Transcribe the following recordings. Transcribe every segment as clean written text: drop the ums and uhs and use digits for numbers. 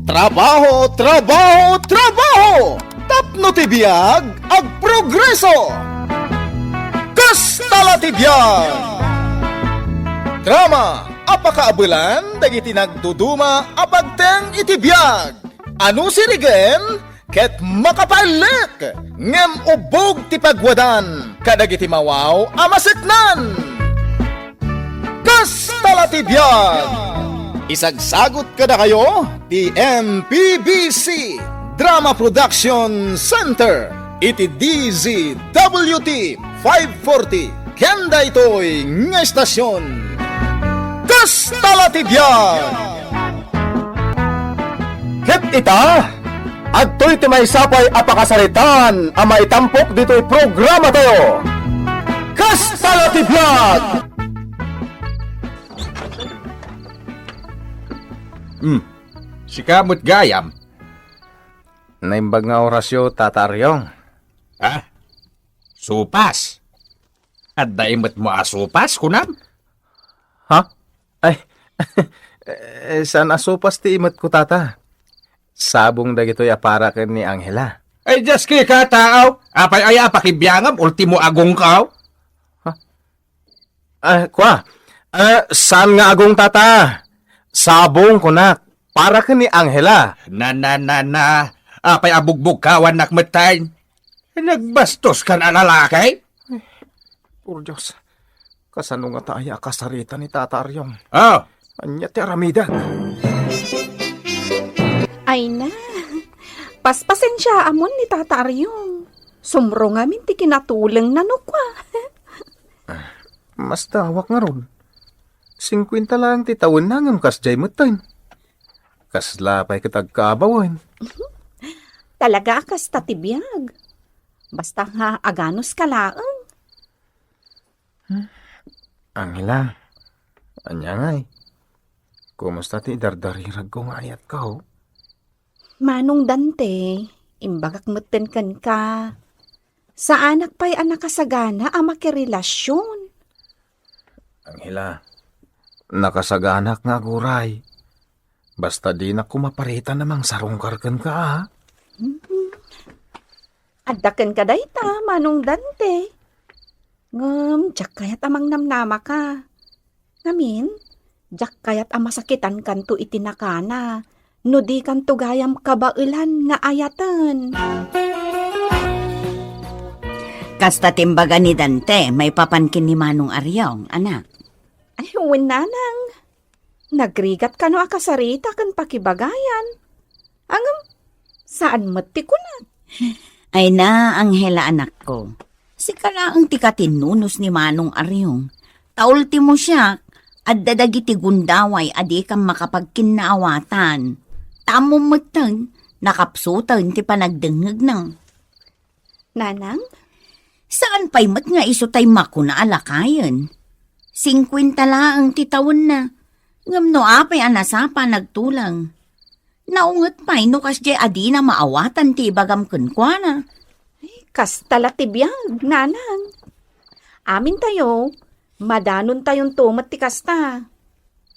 Trabaho, trabaho, trabaho! Tapno ti biyag, ag progreso! Kastala ti biyag! Drama, apakaabulan, dagiti nagduduma, apagteng iti biyag! Ano sirigen? Ket makapalik! Ngem ubog ti pagwadan, kadagiti mawaw, amaseknan! Kastala ti biyag! Isagsagot kada kayo, di MPBC Drama Production Center, iti DZWT 540, kenda ito'y nga estasyon. Kastala ti biyag! Ket ita, adto'y ti may sapay apakasaritan, ang maitampok dito'y programa tayo. Kastala ti biyag! Sikamot gayam. Naimbag nga orasyo, tataryong. Ah, supas. At daimot mo asupas, kunam? Ha? Ay, saan asupas ti imot ko, tata? Sabong dagito'y aparaken ni Angela. Ay, just kay kataaw. Apay ay apakibiyangam, ultimo agong kaw. Saan nga agong, tata? Sabong kunak, para ka ni Angela. Na. Apay abugbog kawan nakmatay. Nagbastos ka na lalaki? Puro Diyos, kasano nga tayo akasarita ni tataryong? Oh, Anya ti aramida. Ay na, paspasen siya amon ni tataryong. Sumro nga min ti kinatulang nanukwa. Mas tawak nga ron. 50 lang ti taon na ngam kasjay matayin. Kaslapay kitagkabawan. Talaga akas tatibiyag. Basta nga aganos kalaang. Angela, anya ngay. Kumusta ti dardarirag kong ayat ka ho? Manong Dante, imbagak meten kan ka. Sa anak pa'y anak kasagana ang makirelasyon. Angela, nakasaganak nga guray. Basta di na kumaparita namang sarungkarkan ka, ha? Addaken ka dayta, Manong Dante. Diyak kayat amang namnama ka. Ngamin, diyak kayat ang masakitan kanto itinakana. No di kanto gayam kabailan nga ayatan. Kasta timbaga ni Dante, may papankin ni Manong Aryong, anak. Ay, winanang. Nagrigat ka no akasarita kan pakibagayan. Angam, saan mati ko na? Ay na, Angela anak ko. Si kalaang tikatinunos ni Manong Aryong. Taulti mo siya, at dadagiti gundaway adi kang makapagkinaawatan. Tamong matang, nakapsutan ti panagdengeg nang. Nanang? Saan pa'y mat nga iso tay makuna alakayan? 50 laang titawon na. Ngam no apay anasapa nagtulang. Naungat pa'y no kasjay adi na maawatan ti bagam kunkwana. Kastala tibiyag, nanang. Amin tayo, madanon tayong tumat ti kasta.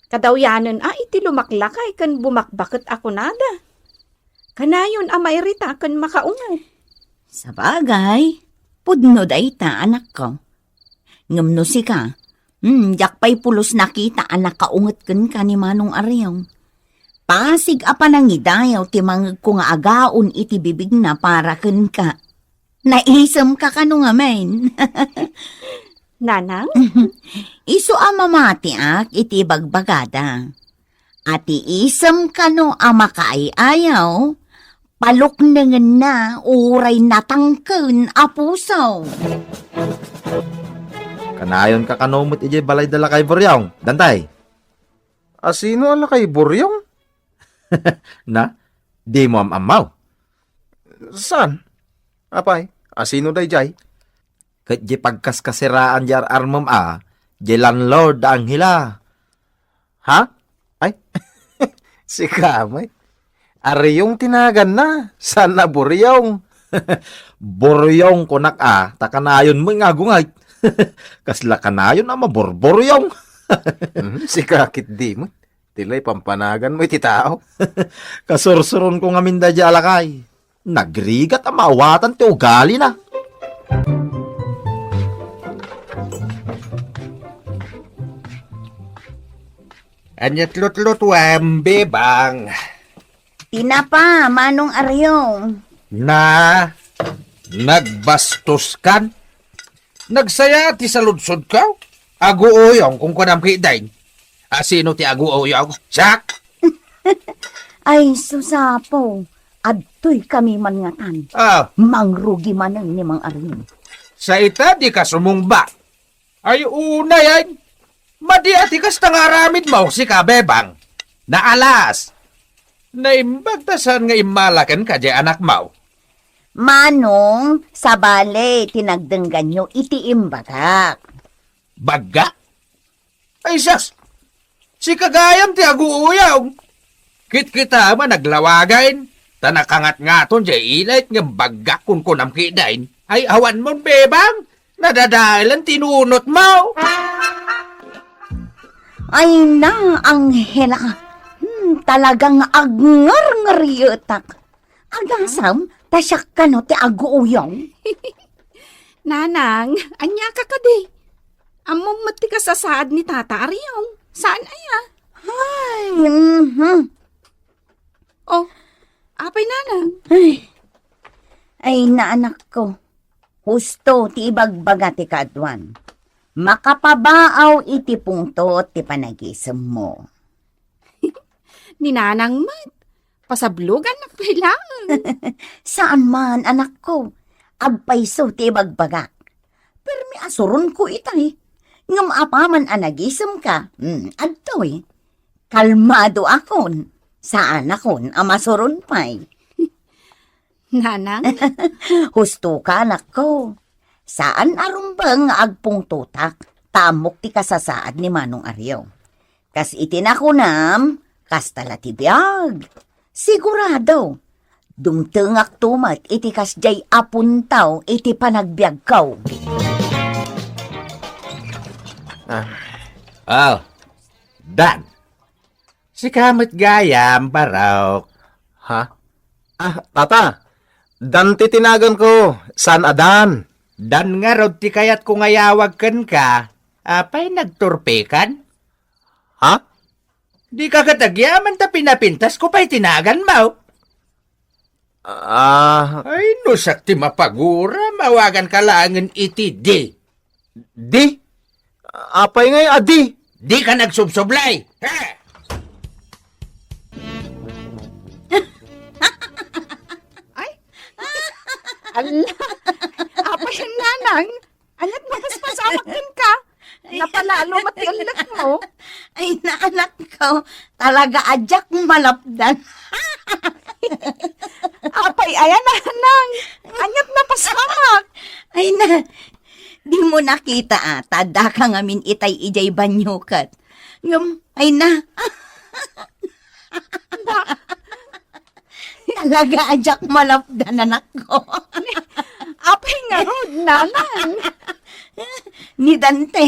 Kadawyanan iti lumaklakay kan bumakbakit ako nada. Kanayon mairita kan makaungat. Sa bagay, pudno dayta anak ko. Ngam no si ka, yak pa'y pulos nakita anak kaungat kan ka ni Manong Aryong. Pasig apa nang idayaw ti mangag ko nga agaon iti bibig na para kan ka. Naisam ka kano nga men. Nanang? Iso mamati iti bagbagada. Ati isam kano ama kaayaw, palok nengen na uray natangken a puso. Kanayon ka kanomot ijay balay dala kay Boryong, Dantay. Asino ala kay Boryong? Na, di mo amaw. Saan? Apay, asino day jay? Kat di pagkaskasiraan jar armam di landlord Angela. Ha? Ay, si Kamay. Ari yung tinagan na. Saan na Boryong? Boryong kunak takanayon mo nga gungay. Kasla kanayon maborboryong. Si kakit di mo. Tilay pampanagan mo iti tao. Kasursuron ko nga minda di alakay. Nagrigat ang maawatan ti ugali na. Anyat lut-lutwam, bebang. Tinapa, Manong Aryong. Na, nagbastos kan? Nagsaya ti saludsod ka? Aguuyong kung kunam kidain. Sino ti aguuyong? Sak! Ay, susapo. Adtoy kami man ngatan. Mangrugi man ang ni Mang Aryong. Sa ita di ka sumungba. Ay una yan. Madi ati kas tangaramid mo si kabebang. Naalas. Naimbagtasan nga imalakan ka di anak mo. Manong, sa bale, tinagdenggan nyo iti imbagak. Bagga? Ay sas. Si kagayam ti aguuyong. Kit-kita man naglawagain. Tanakangat ngaton di ilait nga bagga kun kunam kidain. Ay awan mo bebang. Nadadahilan tinunot mo. Ay na, Anghela. Talagang agnger-ngeryotak. Agasam, tasyak ka no ti aguuyong. Nanang, anya ka di. Among mati ka sa saad ni Tata Aryong. Saan aya? Ay, Oh, apay nanang. Ay, naanak ko. Husto ti ibagbaga ti kadwan. Makapabaaw iti pungto ti panagisem mo. Ni nanang mat. Pasablugan na kailangan. Saan man, anak ko? Abpayso ti ibagbagak. Pero may asuron ko itay. Ngam apaman anagisem ka. Adtoy. Kalmado akon. Saan akon amasuron pa'y. Nanang? Husto ka, anak ko. Saan arumbang agpungtutak, tamok ti kasasaad ni Manong Aryo. Kas itinakunam, kas talatibiyag. Sigurado, dumtengak tumat iti kas jay apuntaw iti panagbiag kaw. Dan. Si kamot gayam paraw. Ha? Tata. Dan titinagan ko. San adan? Dan nga rod ti kayat kung ayawag kan ka, apay nagturpe kan? Ha? Di ka katagyaman ta pinapintas ko pa'y tinagan mo. Ay, nusak ti mapagura, mawagan ka langan iti di. Di? Apay ngay adi? Di ka nagsubsublay. Ha? Ala, apay ang nanang. Anyat magpaspasamak din ka. Napalalo matialag mo. Ay, naanak ko, talaga adyak malapdan. Apay, ayan nanang. Anyat na pasamak. Ay na, di mo nakita tada ka ngamin itay ijay banyukat. Ay na. Talaga adyak malapdan anak ko. Apay nga rod, nanang. Ni Dante,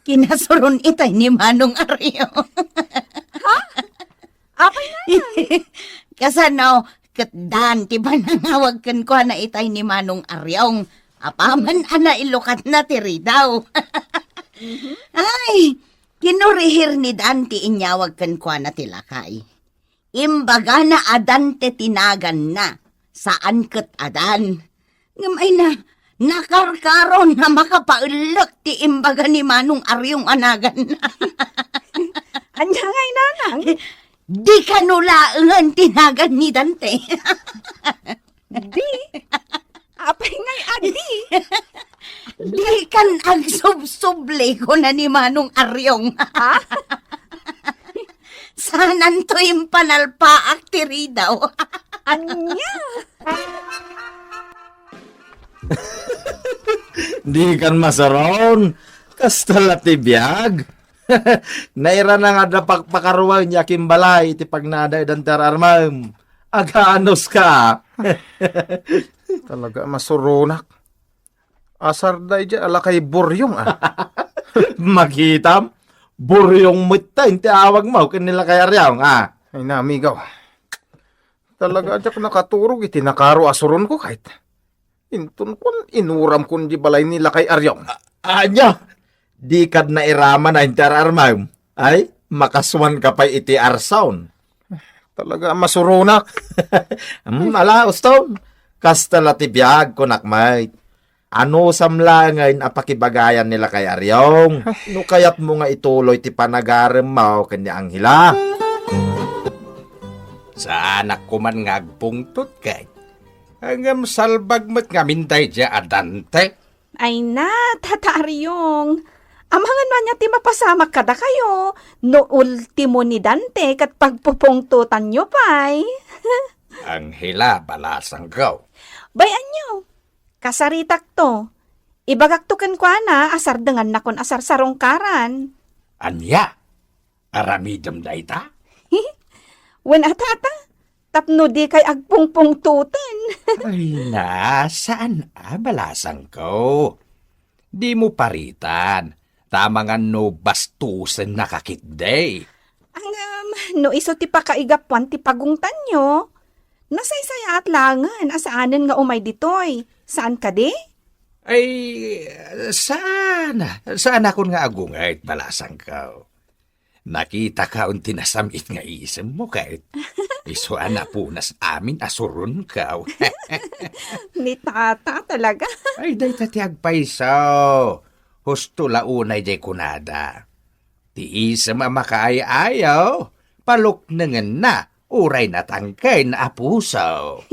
kinasuron itay ni Manong Aryo. Apay nga. Kasano, katdan, ti ba nangawag kan ko na itay ni Manong Aryong. Apaman ana ilukat na tiri daw. Ay, kinurihir ni Dante inyawag kan ko na tilakay. Imbaga na adante tinagan na. Saan kat adan? Ngamay na, nakarkaron na makapaulok ti imbaga ni Manong Aryong anagan na. Anya ngay nanang. Di ka nulaangan tinagan ni Dante. Di. Apay ngay adi. Di kan agsubsuble ko na ni Manong Aryong. Sanan to yung panalpaak tiri daw. Anya. Di kan masaron. Kastala ti biyag. Naira na nga napagpakaruan niya kimbalay ti pagnaday dan tararmam. Agaanos ka. Talaga masurunak. Asar day dyan, ala kay buryong Maghitam. Buryong muta, hindi awag mo, kanila kay Aryong, ah. Ay na, amigaw. Talaga jak nakaturog iti nakaro asuron ko kahit. Intun kun inuram kun di balay nila kay Aryong. Anya, di kad na irama na hindi ararmam. Ay, makaswan ka pa iti arsaon. Talaga masurunak. Ala, ustom. Kasta latibiyag ko nakmay. Ano samlangayn apakibagayan nila kay Aryong? No kayat mo nga ituloy ti panagarem mo kanya ang hila. Sa anak ko man ngagpungtot kay. Hanggang salbag mo't nga minday dya adante. Ay na, Tata Aryong. Amangan man niya ti mapasamak kada kayo. No ultimo ni Dante kat pagpupungtutan nyo pa'y. Ang hila balasang gaw. Bayan nyo, kasaritak to. Ibagak to ken kwa na asar dengan nakon asar sarongkaran. Anya, aramidam da ita? Wen atata, tapno di kay agpungpungtutan. Ay na, saan balasang ko? Di mo paritan. Tama nga no bastusan nakakitday. Ang no iso ti pakaigapwan ti pagungtan nyo. Nasaysaya at langan asaanan nga umay ditoy. Saan ka di? Ay, saan ako nga agungay balasang ko? Nakita ka ang tinasamit nga isem mo kahit iso anapunas amin asurun ka. Ni tata talaga. Ay, day tatiag paisaw. Husto launay jay kunada. Ti isem makaayaw. Palok nangan na. Uray na tangkay na apusaw.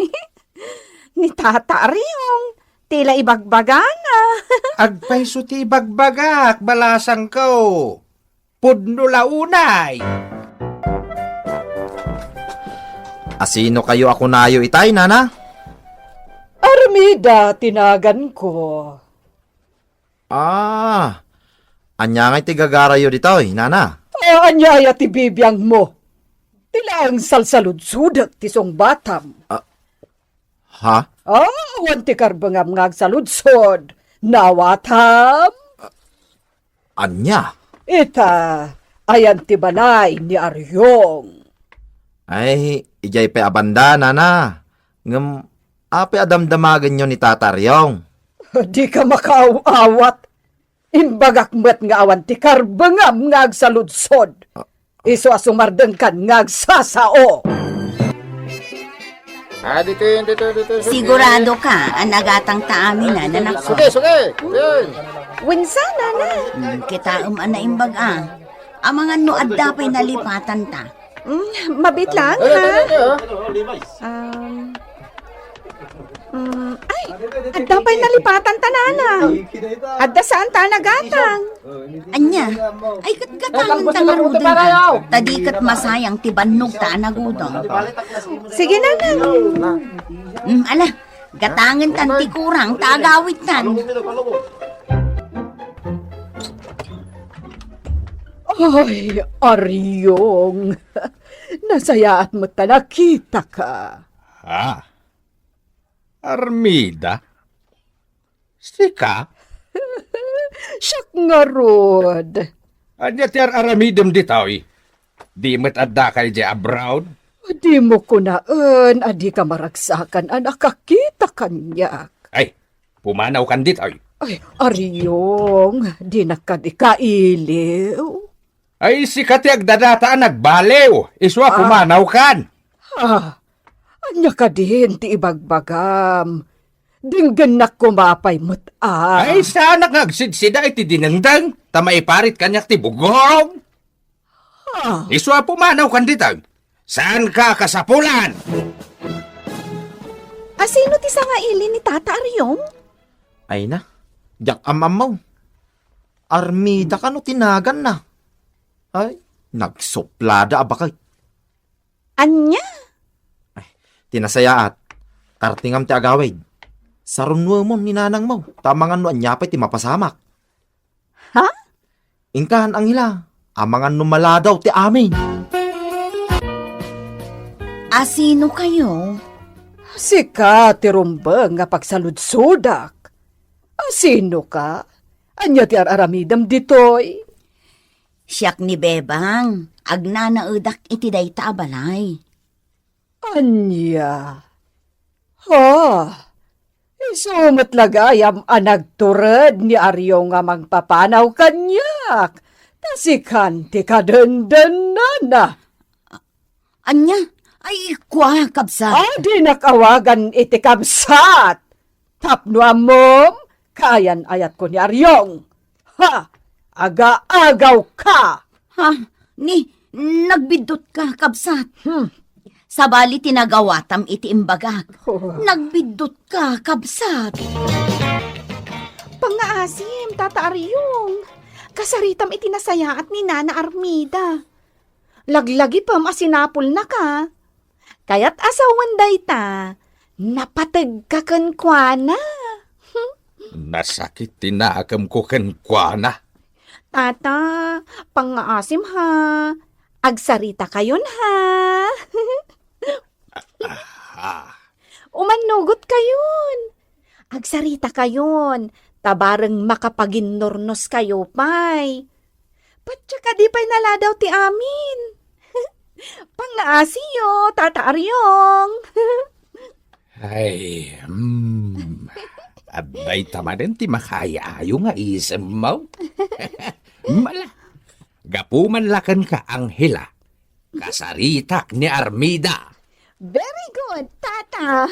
Ni tata Aryong. Tila ibagbagana. Agpaiso ti bagbagak balasang ko. Pudno launay. Asino kayo ako nayo itay, nana? Armida, tinagan ko. Ah, anya nga'y tigagarayo ditoy, nana. Anyaya ti bibiyang mo. Tila ang salsaludsudak ti song batam. Ha? Awan ti karbangam ngag saludsod. Nawatam. Anya? Ita, ayan ti balay ni Aryong. Ay, ijay pe abanda, nana. Ngam, ape adamdamagan nyo ni Tataryong. Di ka makaawat. Imbagak met nga awan ti karbangam ngag saludsod. Iso asumardeng kan ngag sasao. Dito. Sigurado ka, anagatang taamin na nanak ko. Suge. Yun. Winsana na. Kita ana imbag Ang mga nuad dapay nalipatan ta. Mabit lang ha. Ay, adda pa'y nalipatan tanana. Adda saan ta nagatang? Anya, ay katgatangan ta nga rudin ka. Tadikat masayang tibannog ta nagudong. Sige na na. Ala, gatangan tan ti kurang tagawit tan. Ay, Aryong. Nasayaat mo ta nakita ka. Armida? Sika? Siyak nga rod. Anya ti aramidem ditoy. Di met adda kay di abroad. Di mo kunaan, adi ka maragsakan, anak kakita kanyak. Ay, pumanaw kan ditoy. Ay, Aryong, di na ka di kailiw. Ay, si kati agdadataan nagbalew. Iswa pumanaw kan. Anya ka din, ti ibagbagam. Dinggan na kumapay mo't Ay, sana ngagsidsida iti dinengdeng. Tamaiparit kanyak ti bugong. Iswa pumanaw kan ditoy. Saan ka kasapulan? Sino ti sa nga ili ni Tata Aryong? Ay na, jak amamaw. Armida ka no tinagan na. Ay, nagsuplada abakay. Anya? Tinasayaat, kartingam ti agawid. Sarunwa mo ni nanang mo, tamangan no anyapay ti mapasamak. Ha? Ingkahan ang hila, amangan no maladaw ti amin. Asino kayo? Sika, ti rumbang nga pagsaludsudak. Sino ka? Anya ti araramidam ditoy? Siyak ni Bebang, agnanaudak iti dayta balay. Anya. Ha? Isumat lagayam anagturad ni Aryo nga magpapanaw kanyak. Tasikan ti kadendenana. Anya, ay kwa kabsat. Adi nakawagan iti kabsat. Tapno amom, kayan ayat ko ni Aryong. Ha? Aga-agaw ka. Ha? Ni, nagbidot ka kabsat. Sabali tinagawatam iti imbagak. Nagbidot ka kabsat. Pangaasim, Tata Aryong. Kasaritam iti nasayaat ni Nana Armida. Laglagi pam asinapol na ka. Kaya't asawan dayta, napatag ka kankwana. Nasakit tinaakam ko kenkwana. Tata, pangaasim ha. Agsarita kayon ha. Umanugot kayon. Agsarita kayon. Tabareng makapaginnornos kayo, pay. Patya ka di pa'y naladaw ti amin. Pangaasiyo, Tata Aryong. Ay, abay tamanin ti makayaayo nga isem mo. Mala, gapuman lakan ka Anghela. Kasaritak ni Armida. Very good, Tata.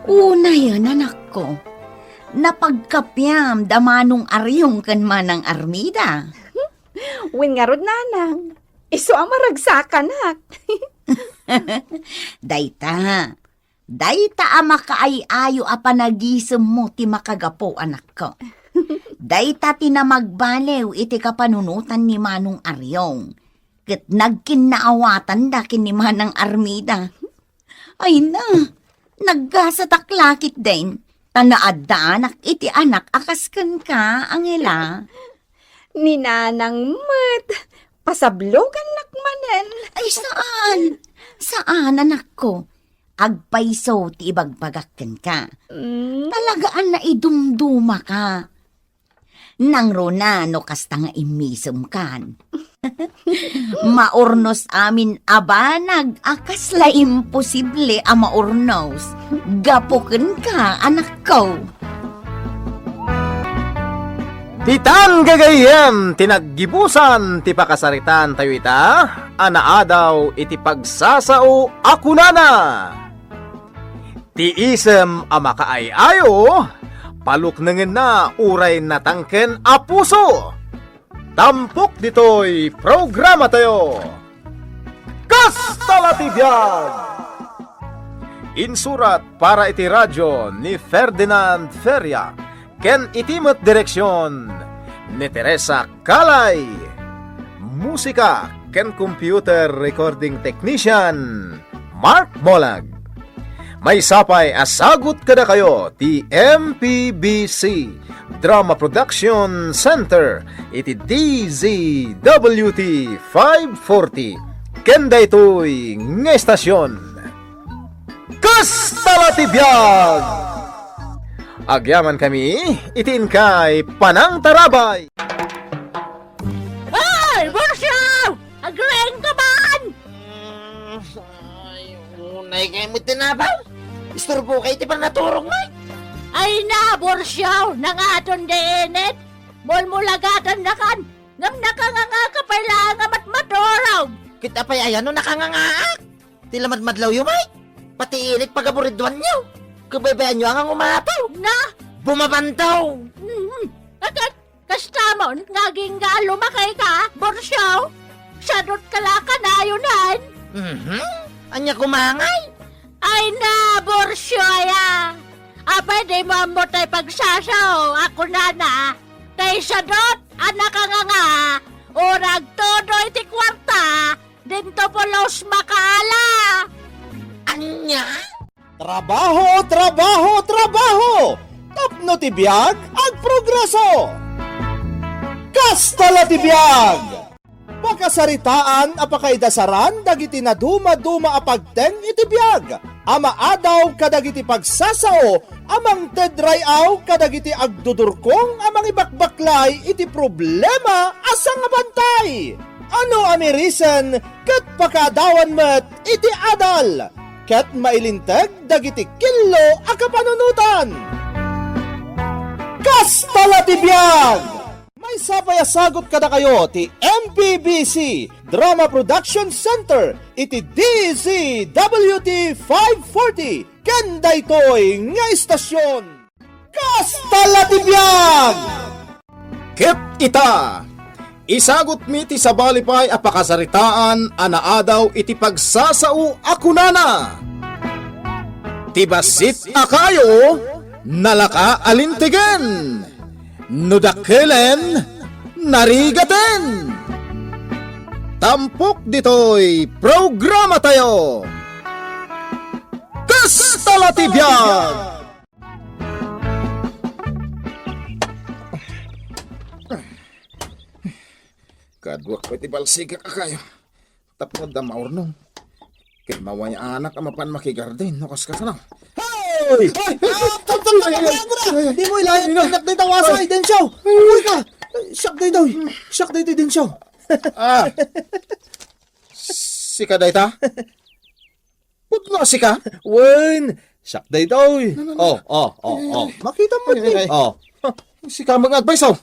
Una yan, anak ko. Napagkapyam damanong Aryong kan manang Armida. Win nga rod nanang. Iso ang maragsakan hak. Dayta. Dayta ama kaayayo a panagisem mo ti makagapo, anak ko. Dayta tinamagbalew iti kapanunutan ni Manong Aryong. Ket nagkinaawatan dakin ni Manang Armida. Ay na, naggasataklakit din. Tanaad anak iti anak akasken ka, Angela. Ni nanang mat. Pasablogan nakmanen. Ay saan? Saan, anak ko? Agpaiso ti ibagbagakken ka. Talagaan na idumduma ka. Nang rona no kasta nga imisem kan. Maurnos amin abanag akas la imposible a maurnos. Gapuken ka, anak ko. Titan gagayem, tinaggibusan, ti pakasaritan tayo ita, anaadaw iti pagsasao akunana. Ti isem ama kaayayo, paluknengen na uray natangken a puso. Tampok ditoy programa tayo. Kastalatibyan! Insurat para iti radyo ni Ferdinand Feria. Ken itimot direksyon ni Teresa Kalay. Musika ken computer recording technician Mark Molag. May sapay asagot kada kayo ti MPBC Drama Production Center iti DZWT 540 ken daytoy nga estasyon. Kastalatibyan! Agyaman kami, itin kay Panang Tarabay. Ay, Borsaw! Agreng ka man! Ay, unay kayo mo tinabaw. Istorbo kayo ti pa naturong na. Ay na, Borsaw! Nangaton deenet! Mulmulagatan na kan! Ngam nakanganga ka pala nga matmatorog! Kita pa yayan no nakangangaak. Tilamadmadlaw yumay. Pati init pagaburidwan nyo. Kabaybayan nyo ang umapaw. Na! Bumabantaw. Agad! Kastamon, ngaging nga lumakay ka, Borsaw! Sadot kalaka na yunan! Anya kumangay. Ay na, Borsaw! Apay di mo mo tayo pagsasaw, ako na. Tay sadot, anak ka nga, urag todo iti kwarta, dinto po los makaala! Anya? Trabaho, trabaho, trabaho! Tapno ti biag ag progreso! Kastala ti biag! Pakasaritaan apakaidasaran dagiti na duma-duma apagteng iti biyag. Ama adaw kadagiti pagsasao, amang tedrayaw kadagiti agdudurkong amang ibakbaklay iti problema asang bantay. Ano ami reason ket pakadawan met iti adal. Ket mailinteg dagiti killo a kapanunutan. Kastala ti biyag! May sagot kada kayo ti MPBC Drama Production Center iti DZWT 540 ken daytoy nga istasyon. Kastala ti biyag! Ket ita! Isagot mi ti sabalipay a pakasaritaan anaadaw iti pagsasao akunana. Tibasit akayo nalaka alintigen. Nudakelen narigaten. Tampok ditoy programa tayo. Kastala ti biyag! Kadwak ko iti balsiga ka kayo. Tapos da maurnong. Kaya mawanya anak amapan makigarden. No kaskasanaw. Hey! Di mo ilayan anak na tawasay, Densyo! Uy ka! Siyak day Densyo! Ah! Sika dayta? Putno sika? Wen! Siyak day daw! Oh. Makita mo ni. Oh. Sika mag-advise oh.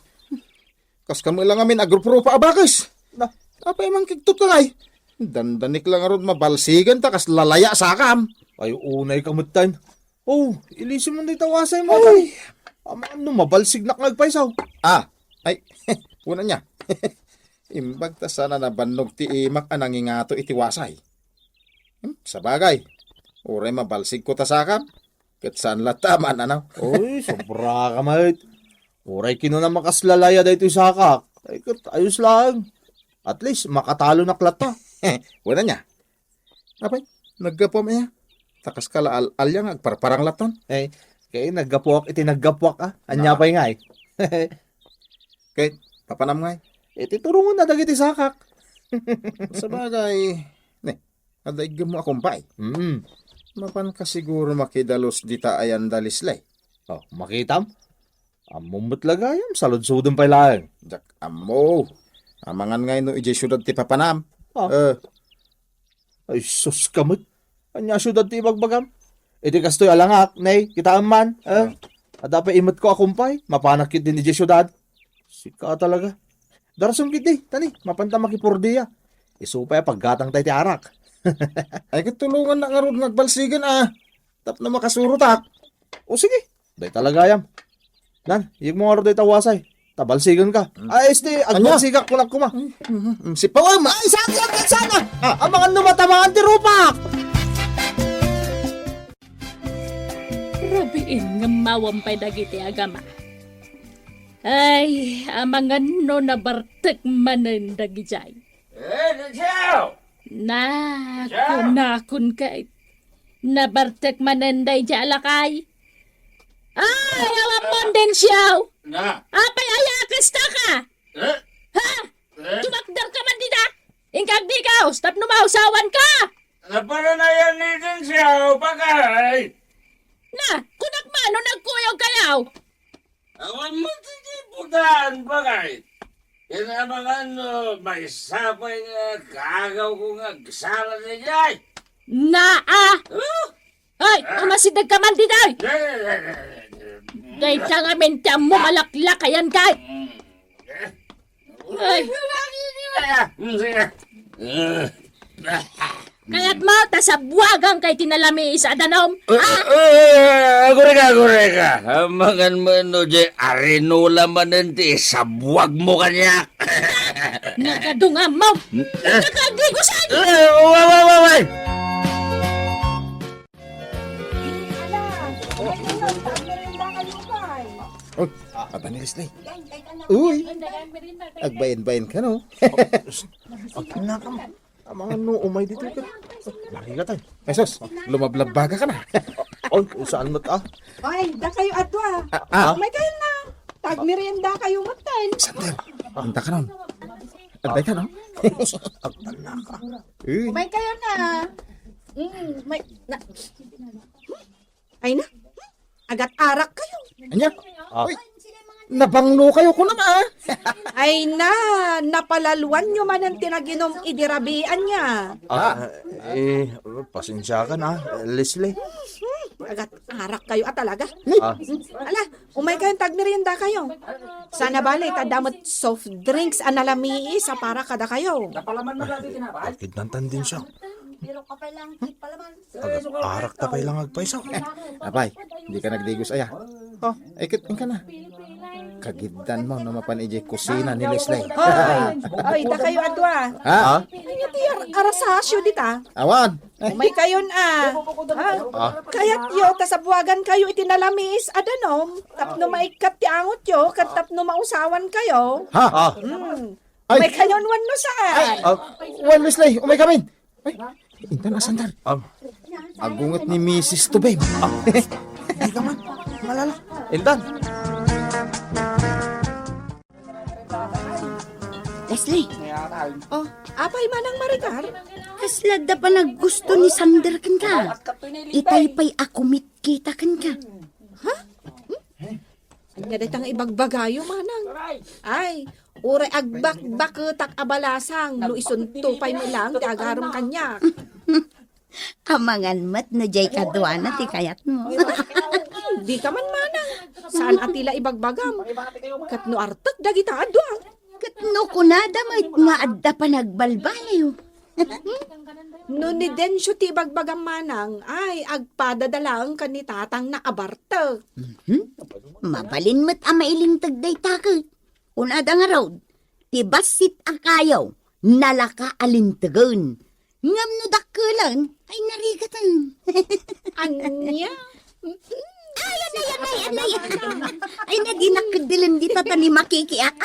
Kas kami lang amin agrupo-rupa abakis. Na, apa emang kigtot ka kay? Dandanik lang aron mabalsigan ta kas lalaya sakam. Ay, unay kamutan. Oh, ilisin mo na itawasay mo. Ay, ano, mabalsig na nagpaisaw. Ah, ay, una niya. Imbag ta sana na bannog ti imak anang ingato iti wasay. Sa bagay, uray mabalsig ko ta sakam. Ket saan lataman ano? Uy, sobra ka mait. Uray kino na makaslalaya dahito sakak. Ay, ayos lang. At least, makatalo na klata. Una niya. Apay, naggapo maya. Takas kala alyang agparparang latan. Eh, kaya naggapuak, iti naggapuak ah. Anya pa'y nga eh. Kay, papanam nga Iti turungan na dagiti sakak. Sa bagay, ne, adaigam mo akumpay. Mapan ka siguro makidalos dita ayan dalislay. Oh, makitam? Amumot lagayam, saludsudon pa'y lang. Jak amo. Amangan ngay no ije syudad ti papanam. Ay, sus kamot. Anya syudad ti bagbagam. Iti kastoy alangak, nay, kitaan man. Adapay imot ko akumpay, mapanakit din ni syudad. Sika talaga. Darasong kiti, tani, mapanta makipurdiya. Isupay paggatang tayo ti arak. Ay katulungan na nga ron nagbalsigan ah. Tap na makasurutak. O sige, day talaga yam. Nan, yung mga ro day tawasay. Tabalsigan ka. Ay, agbalsigak ko lang kuma. Si Pawam, Ay, sana! Ang mga numatamaan ti rupak! Rabiin nga mawampay dagiti agama. Ay, mga no nabartek manen dagijay. Nakun kay. Nabartek manen day jalakay. Ay, alam mo din siyaw. Apay ayakas ta ka. Ha? Tumakdar ka man dita. Ingkag di ka, stop numausawan ka. Para na yan din siya, bagay. Na, kunak mano nagkuyog kayaw. Awan mo titiputan, bagay. Yan ang mga may sapay nga kagaw ko nga sala niya. Ay, umasidag ka man dita. Dahil sa nga mentang mo malaklakayan ka. Ay. Kaya't mo, tasabwagang kay tinalami sa adanom. Agure ka. Amangan mo no, arinula manenti, sabwag mo kanyak. Nagadunga mo. Nakagigusan. Wait. oh, abanilis na Uy, agbayan-bayan ka no. Ang mga no, umay dito ka. Lagi ka tayo. Esos, lumablabaga ka na. Oh, saan mo ta? Ay, da kayo ato ah. Ah, May kayo na. Tagmerienda kayo matan. Sander, punta ka nun. Antay ka, no? May kayo na. Ay na. Agat-arak kayo. Anya? Uy, nabangno kayo ko na nga. Ay na, napalaluan nyo man ang tinaginom idirabian niya. Pasensya ka na, Leslie. Agat-arak kayo talaga. Ala, umay kayong tagmerienda kayo. Sana bali, tadamot soft drinks analami sa para kada kayo. Kidnantan din siya. Arak tapay lang agpaisaw. Apay, hindi ka nagdigos aya. Oh, ikit ka na. Kagiddan mo na mapan ije kusina ni Leslie. Ay, ita kayo adwa. Ha? Iti arasasyo dita. Awan. Umay kayon Kayat yo, tasabwagan kayo itinalamis, adanom. Tapno maikat ti angot yo, kat tapno mausawan kayo. Ha? Ay. Umay kayon wan no saan. Wan Leslie, umay kamin. Ay, intan asandar. Agungot ni Mrs. to, babe. Hindi ka man. Malala. Intan. Leslie, Oh, apay manang marigar. kaslada pa naggusto ni Sander kan ka. Itay pa'y ako mitkita kan ka. Anya datang ibagbagayo manang. Ay, ure agbak-baketak abalasang luison tupay mo lang ti agarom kanya. Amangan mat no jay kadwana ti kayat mo. Di ka man manang. Saan atila ibagbagam? Katno artak dagita adwa. Katno ko na damay nga adda pa nagbalbalayo. No ni densyo ti ibagbagam manang, ay agpadadalang kanitatang na abarte. Mabalin mat amailing tagday takot. Unada nga raw, ti basit ang kayaw, nalaka alintagon. Ngam no dakkelan, ay narigatan. Anya? Ay naginakadilan di tata ni makikiak.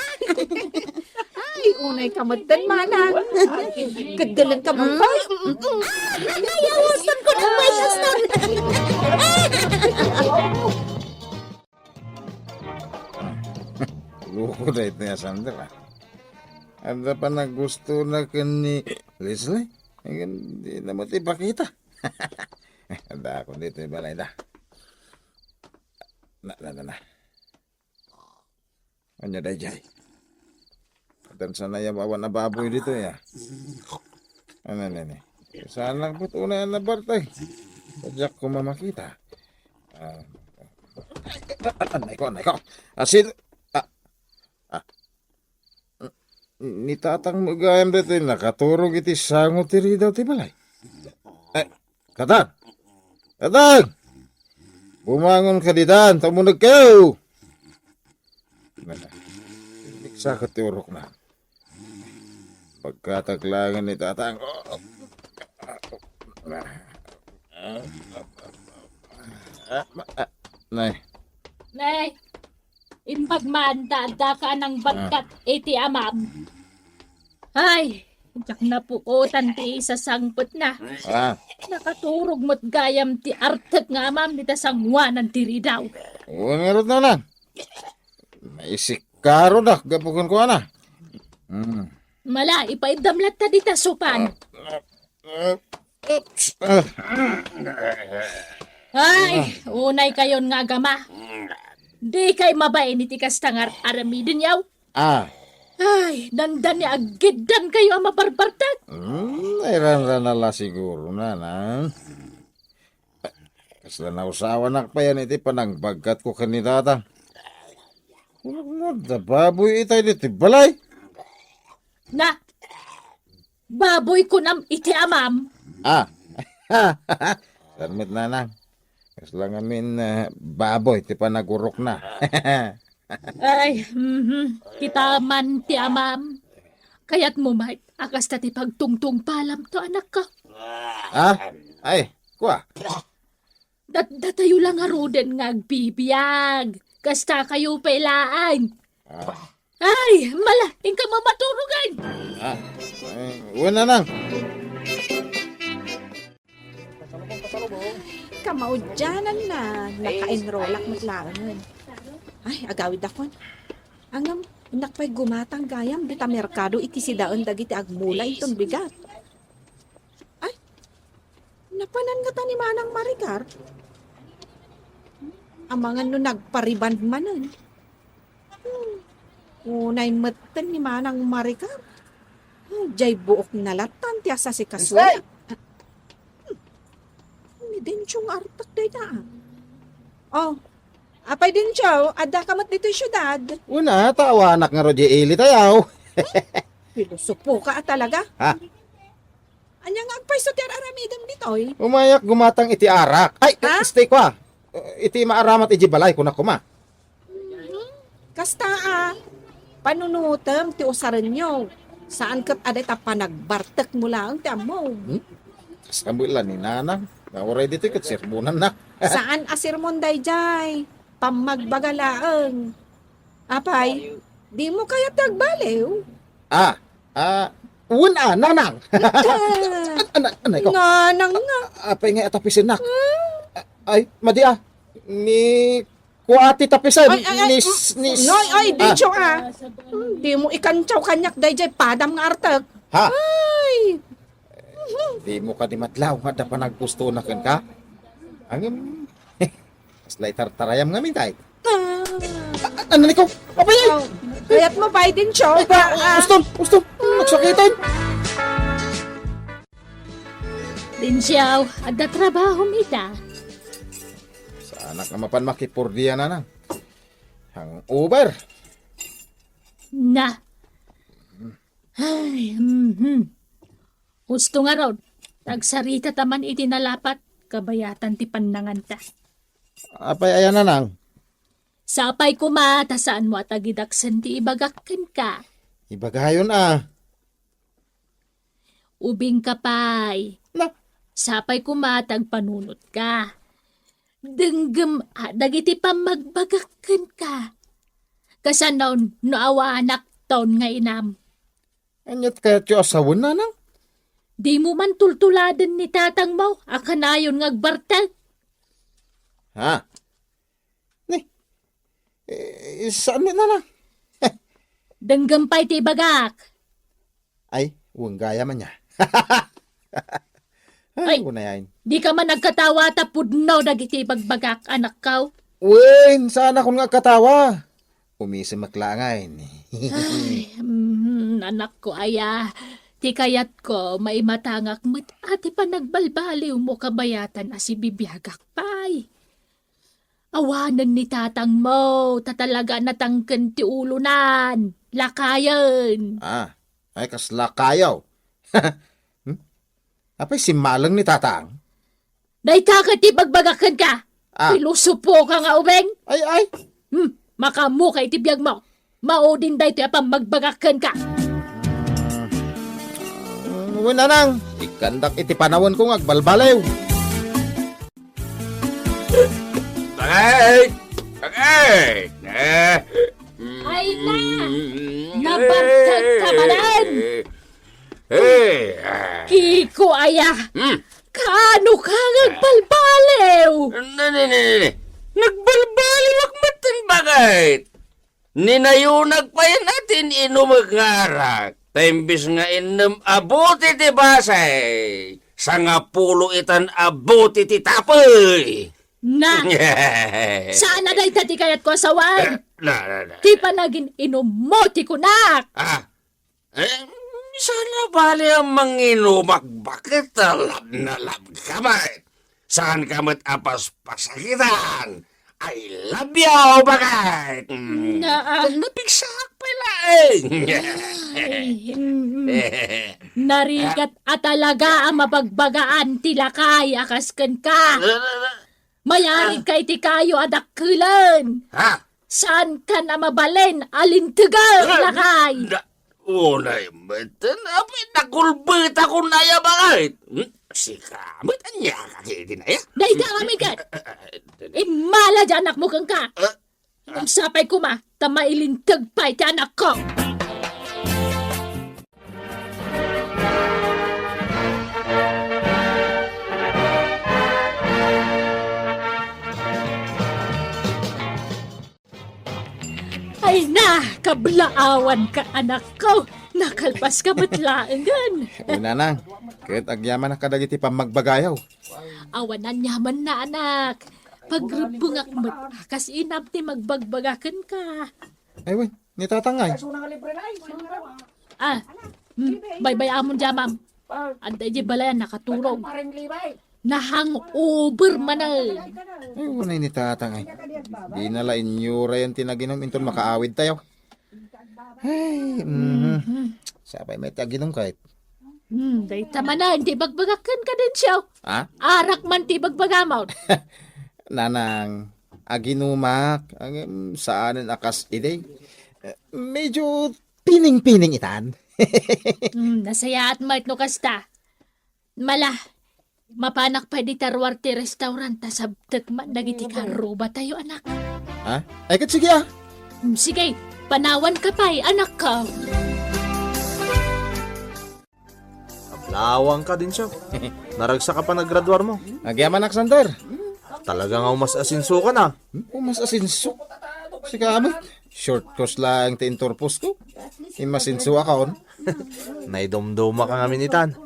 Ay, unay kamatan manang. Kadalan ka mo pa. Ayawasan ko na may astan. Luko na ito niya, Sandra. Ada pa na gusto na ni Leslie? Hindi na mo ipakita. Ada ako dito, balay na. Na. Anya day jay. Dan sana ya bawa na baboy dito ya. Ano. Sana po una na bartay. Pajak ko mamakita. Anay ko. Asin. Ni tatang magayam dito nakaturog iti sango tiri daw ti balay. Katang! Bumangon ka didan, tamunag kayo! Sa katurok na. Pagkataglangan ni tatang. Nay. Nay, impagman da ka ng bagkat iti amam. Ay, jak napukutan ti isa sangput na. Nakaturog mo't gayam ti artek nga amam ni tasangwanan ti ridaw. Meron na lang. Naisikaro na, gapukon ko na. Mala, ipaidamlat ta di tasupan. Ay, unay kayon nga gama. Di kay mabay ni tikas tangar aramidin yaw. Ay, dandan ni agiddan kayo ang mabarbartag. Nairan na la siguro na. Kasla na usawa na pa yan iti panang bagat ko kanitata. Da baboy itay diti balay. Na, baboy ko nam iti amam. Sarmit na nang. Kasla ngamin baboy ti panagurok na. Ay, kita man ti amam. Kaya't mo may akas ti pagtungtung palam to anak ka. Ay, kuha. Datayo lang aruden nga agbibiyag. Kasta kayo pailaan. Ay, mala, ingka mamaturugan. Una nang. Kamaudyanan na, naka-enroll ak matlangan. Ay, agawid ako. Angam, Nakpay gumatang gayam, di ta merkado iti sidaan dagiti agmula iton bigat. Ay, napanan nga ta ni Manang Maricar. Amangan no nagpariband manan. Unay matan ni Manang Maricar. Jay buok nalatan ti asa si Kasuya. Ni Densyong artak day ta. Oh, apay Densyo, ada ka mat dito syudad. Una, anak nga Roger Eli tayaw. Pilosopo ka talaga. Ha? Anya nga agpay sa tiar aramidam ditoy. Umayak gumatang iti arak. Ay, Ha? stay ko ah. Iti maaramat iti balay ko na kuma. Kasta panunutam ti usaran nyo. Saan kat aday ta panagbartek mo lang ti amo. Sambulan ni nanang. Nauray dito kat sirbunan na. Saan asir mon dayjay? Pamagbagalaang. Apay, di mo kaya tagbaliw. Una, nanang. Anay ko. Nga nang nga. Apay nga atapisin nak. Ay, madi ah. Ni kuati tapisan. Ay, Noy, ay, Densyo di mo ikantsaw kanyak dayjay padam nga artek. Ha? Ay, Di mo ka di matlaw nga da pa nagpusto na kan ka. Ang Aslay tartarayam nga mintay. Ano ni ko? Apay ay! kaya't mo pa Densyo. Ustom! Nagsakitan! Dinsyaw, ada trabaho mita. Sana ka mapan makipurdiya na nang. Ang Uber. Na. Ay, Gusto nga raw, tagsarita taman iti nalapat, kabayatan ti pandangan ta. Apay ayan na nang. Sapay kumata saan mo at agidaksan ti ibagakken ka. Ibagayon Ubing kapay. Na. Sapay kumatag panunot ka. Denggem dagiti pamagbagakken ka. Kasanaw no awanak taon nga inam. Anyat kaya tiyo asawon na nang. Di mo man tultuladan ni tatang mo, akanayon ngagbartag. Ha? Ni? Saan na nang? Denggampay ti bagak. Ay, uwang gaya man niya. Ay. Unayain. Di ka man nagkatawa tapod no dagiti bagbagak anak kaw. Wen, sana kung nga katawa. Umisi maklangay. Anak ko aya, ti kayat ko may matangak met ati pa nagbalbaliw mo kabayatan a si bibiyagak pay. Awanan ni tatang mo, tatalaga natangken ti ulunan, lakayan. Ay kasla kayaw. Apay simalang ni tatang. Day ka ti bagbagakan ka. Pilusupo ka nga ubeng. Ay. Makamu kay ti biyag mo. Maudin day ti apang magbagakan ka. Wala nang. Ikandak iti panawon ko agbalbalew. Tagay! Ay na! Nabartag ka manan! Kiko aya! Kaano ka nagbalbalew? Nagbalbaliw akmatan bagay. Ninayunag pa yan natin inumagarak. Taimbis nga inam abuti ti basay. Sa nga pulo itan abuti ti tapoy. Na! Saan na day tati kayat ko asawan? Ti pa naging inumoti ko nak! Sana bali ang manginumak bakit lab na lab kamay. Saan kamat apas pasakitan? I love you, bakit? Napigsak pala Narigat at talaga ang mapagbagaan tilakay akasken ka. Mayarig kay ti kayo adakkulan. Ha? Saan ka na mabalen alintigaw lakay? Unay matan, apit nakulbit ako na ya bakit? Si kamit, anya kakiti na ya? Day ka kami kat. Imala dyan anak mo kang ka. Ang sapay ko ma, tamailintag pa iti anak ko. Ay na! Kablaawan ka, anak ko. Nakalpas ka matlaangan. Uy, nanang. Kahit agyaman na kadagiti pamagbagayaw. Awanan yaman na, anak. Pagrubungak mo, kas inap ti magbagbagakan ka. Ay, uy, ni tatangay. Bye-bye amon dyan, ma'am. Anday di balayan, nakaturog. Nahang-over manal. Ay, unay ni tatangay. Di nala inyura yan tinaginom inton makaawid tayo. Ay, sabay may taginom kahit. Day tama na, hindi bagbagakan ka din siya. Ha? Arak man ti bagbagamot. Nanang, aginumak, saanin akas ide. Medyo pining-pining itan. Nasaya at mait no kasta. Mala, mapanak pa di tarwar ti restaurant ta sabtek man dagiti karo ba tayo anak. Ha? Ay, kat sige ah. Sige, panawan ka pa'y anak ka. Lawang ka din siya. Naragsa ka pa naggraduar mo. Agyaman Alexander. Talaga nga umas asinso ka na. Mas asinso. Sige abot. Short course lang ti intorpos ko. Imasinso akon. Naidumduma ka nga minitan.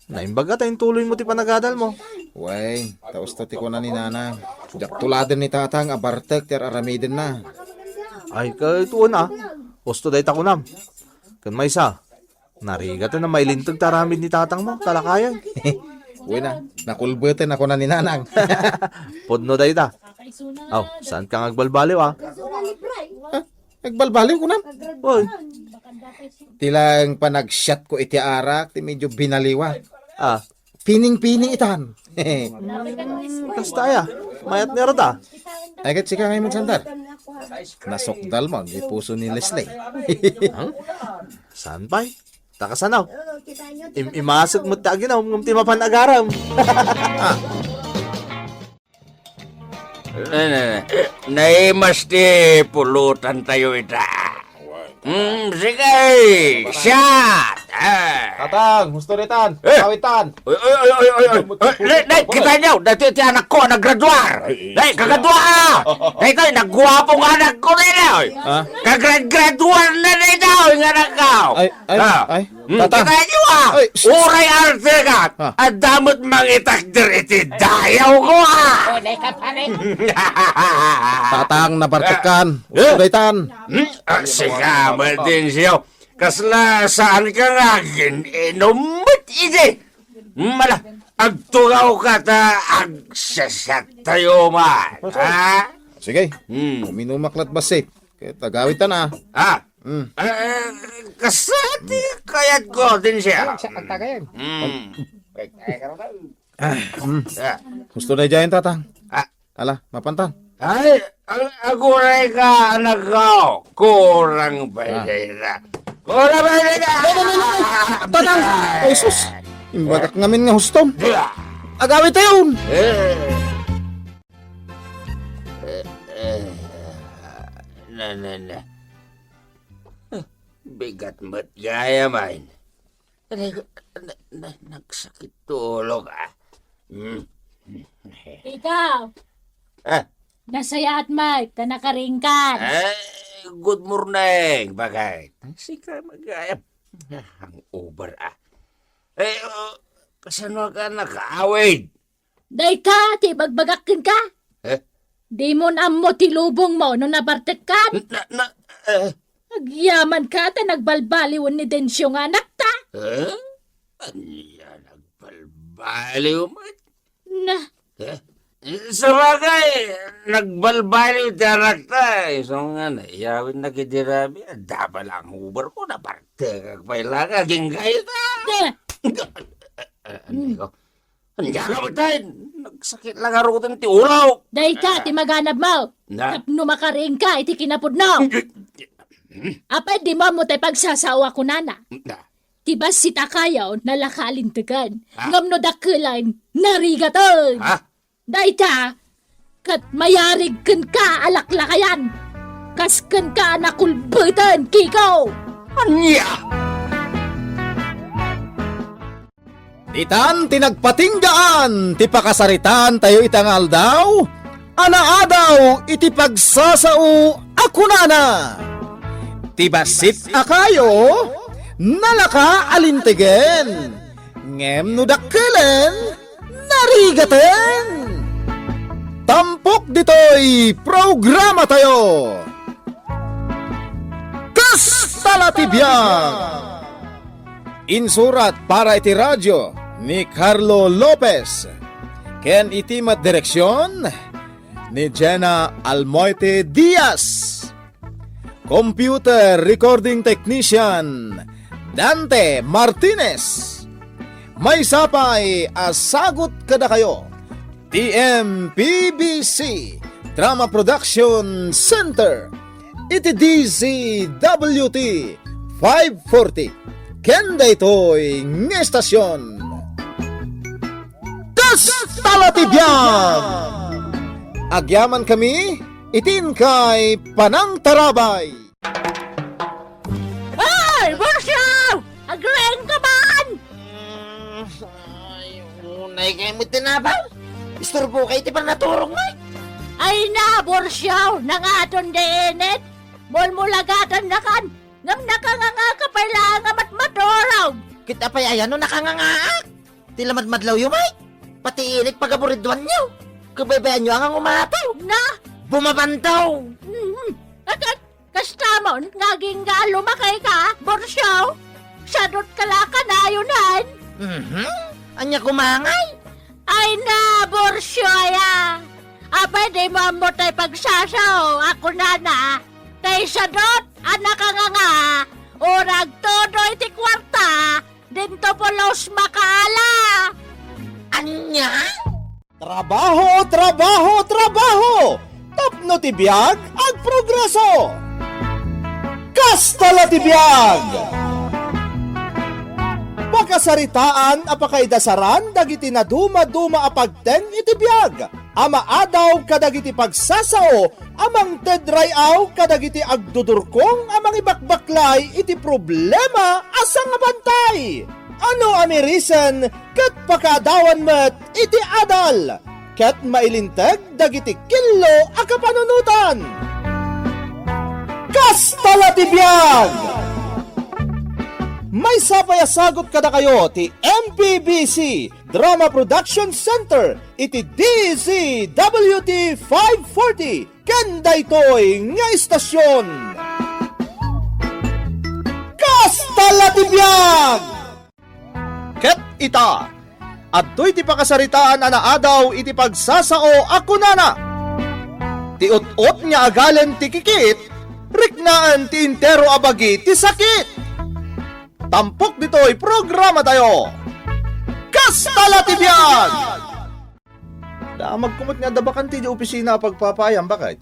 Naimbaga tayong tuloy mo ti panagadal mo. Way, taos to ti ko na ni nanang. Jak tuladen ni tatang abartek ter aramiden na. Ay, kahit una. Gusto day takunam. Kan may isa. Narigat na mailintag taramid ni tatang mo. Talakayan. Uy na, nakulbutin ako na ni nanang. Podno day ta. Aw, saan ka ngagbalbaliw ah? Nagbalbaliw ko na. Uy, Tilang panag-shot ko iti arak, ti medyo binaliwa. ah, Pining-pining itan. kastaya. Mayat ni Roda. Ay, kat sika ngayon magsandar. Nasokdal mo, di puso ni Leslie. Saan pa'y? Takasanaw. Imasot mo taginaw, ngumti mapanagaram. Naimas di pulutan tayo ita. Sige, shot! Tatang, gusto ritan, kawitan. Kita nyo, dati ti anak ko naggraduar. Kagadua! Ito, nagguwapong anak ko rin. Kagrad-graduar na rin daw yung anak ko. Ay, tatang. Kita nyo Ay, uray arte ka. At damot mang itakdir iti dayaw ko Tatang, nabartakan. Gusto ritan. Sigama din siya. Kasla saan ka nga inomot ide. Mala, agtugaw ka ta agsasat tayo man. Ha? Sige, minumaklat ba safe? Kaya tagawitan na. Ha? Kasati kayat ko din siya. Gusto na dyan, tatang. Ah. Ala, mapantan. Ay, aguray ka anak ko. Kurang pwede na. Kurang pwede na. Tatang! Ay, sus! Imbagak ngamin nga hustom. Agawit tayo! Na. Bigat mo't gaya man. Nagsakit tulog ah. Ikaw, Ah, nasaya at mait, ta nakaringkan. good morning, bagay. Sika magayap. Ang uber ah. Kasano ka nakaawid? Day ka, ti bagbagakin ka. Di mo na mo tilubong mo nung nabartek ka. Agyaman ka, ta nagbalbaliwan ni Densyo nga anak ta. Anya nagbalbaliw mo? Na, Sa bagay, nagbalbaliw tarak ta. So nga na, iyawin na kidirabi. Daba lang uber ko na parte. Kagpailang aging gaya ta. Ano ko? Anya ka mo tayo? Nagsakit lang arutan ti ulaw. day ka, ti maganab mo. Na? Tapno makaring ka, iti kinapod no. Apay di mo tayo pagsasawa ko nana. Tibas si takayaw nalakalintagan. Ngamno dakilan, narigaton. Ha? Dayta, kat mayarig kan ka alaklakayan. Kaskan ka nakulbutan, Kiko. Anya! Itan tinagpatinggaan, ti pakasaritan tayo itangal daw, ana daw iti pagsasao ako nana. Tibasit akayo, nalaka alintigen, ngem no dakelen, narigaten. Tampok ditoy programa tayo. Kastalatibyan. Insurat para iti radyo ni Carlo Lopez. Ken iti mat direksyon ni Jenna Almoite Diaz. Computer recording technician Dante Martinez. May sapay asagot kada kayo. TMPBC Drama Production Center. Iti DZWT 540. Kenda ito'y ng estasyon. Kastalatibyan! Agyaman kami, itin kay Panang Tarabay. Ay, Borsyaw! Agreng ka man! Ay, unay kayo mo tinabaw. Istorbo kayo ti pa naturong ngay. Ay na, Borsyaw! Nangaton de enet! Mulmulagatan na kan! Ngam nakanganga ka pala nga matmatoraw! Kita pa yayan no nakangangaak. Tilamad madlaw yumay. Pati init pagaburidwan nyo. Kabaybayan nyo ang umataw. Na! Bumabantaw. At kastamon, ngaging nga lumakay ka, Borsyaw! Sadot kala ka na yunan! Anya kumangay. Ay na, Borsyaya! Apay di mo mo tayo pagsasaw, ako na. Tay sadot, anak ka nga, urag todo iti kwarta, dinto polos makaala. Anya? Trabaho, trabaho, trabaho! Tapno ti biyag ag progreso! Kastala ti biyag! Pagkasaritaan apakaidasaran dagiti na duma-duma apagteng iti biyag. Ama adaw kadagiti pagsasao, amang tedrayaw kadagiti agdudurkong amang ibakbaklay iti problema asang abantay. Ano amirisan kat pakadawan met iti adal, kat mailinteg dagiti kilo akapanunutan. Kastalatibiyag! May sapayasagot kada kayo ti MPBC Drama Production Center iti DZWT 540 kanda ito'y nga istasyon. Kastalatibiyag! Ket ita, adto'y ti pakasaritaan anaadaw iti pagsasao ako nana. Ti ut-ut nga agalen ti kikit, riknaan ti intero abagi ti sakit. Tampok dito'y programa tayo. Kastalatibyan! Damag kumot nga dabakan ti di opisina pagpapayam, bakit?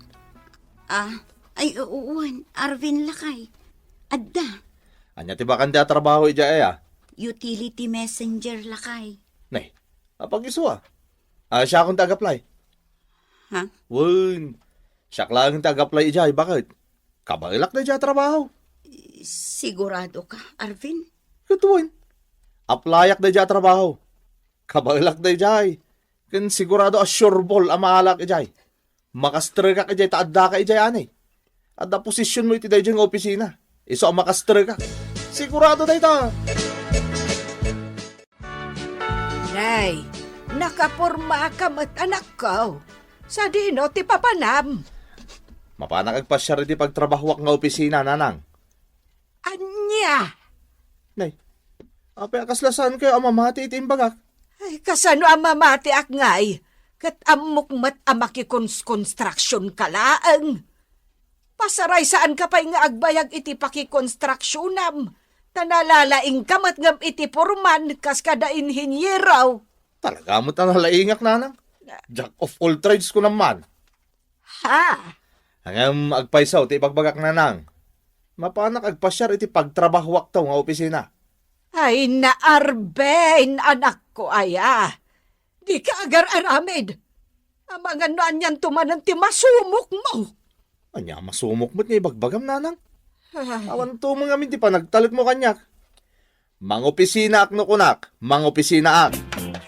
Ay, uwan, Arvin lakay. Adda, Anya ti bakan ti atrabaho ija eh. utility messenger lakay. Nay, apag iso siya akong tag-apply. Ha? Wun, siya lang ang tag-apply ija, bakit? Kabailak na ija trabaho. Sigurado ka, Arvin? Katuwin, aplayak na ija trabaho. Kabailak na ija, kan sigurado assureball ang maalak ija. Makastre ka ija, taadda ka ija yan eh. At na posisyon mo iti da ija ng opisina. Iso ang makastre ka. Sigurado na ita. Nay, nakaporma ka mat anak ko. Sa dino ti papanam. Mapanang agpasyar iti pagtrabaho nga opisina, nanang. Anya? Nay, apay akaslasan kayo ang mamati iti imbagak. Ay, kasano ang mamati ak ngay? Kat amukmat amakikons-construction kalaang. Pasaray saan ka pa'y nga agbayag iti pakikonstruksjonam. Tanalalaing kamat ngam iti porman kas kada inhinyeraw. Talaga mo tanalaingak, nanang. Jack of all trades ko naman. Ha? Hanggang agpaisaw, ti pagbagak nanang. Mapanak agpasyar iti pagtrabahwak taw nga opisina. Ay naarben, anak ko aya. Di ka agar-aramid. Amangan no anyan tumanan ti masumok mo. Anya, masumok mo't niya ibagbagam, nanang. Awan to mga minti pa nagtalit mo kanyak. Mang opisina ak no kunak, mang opisina ak.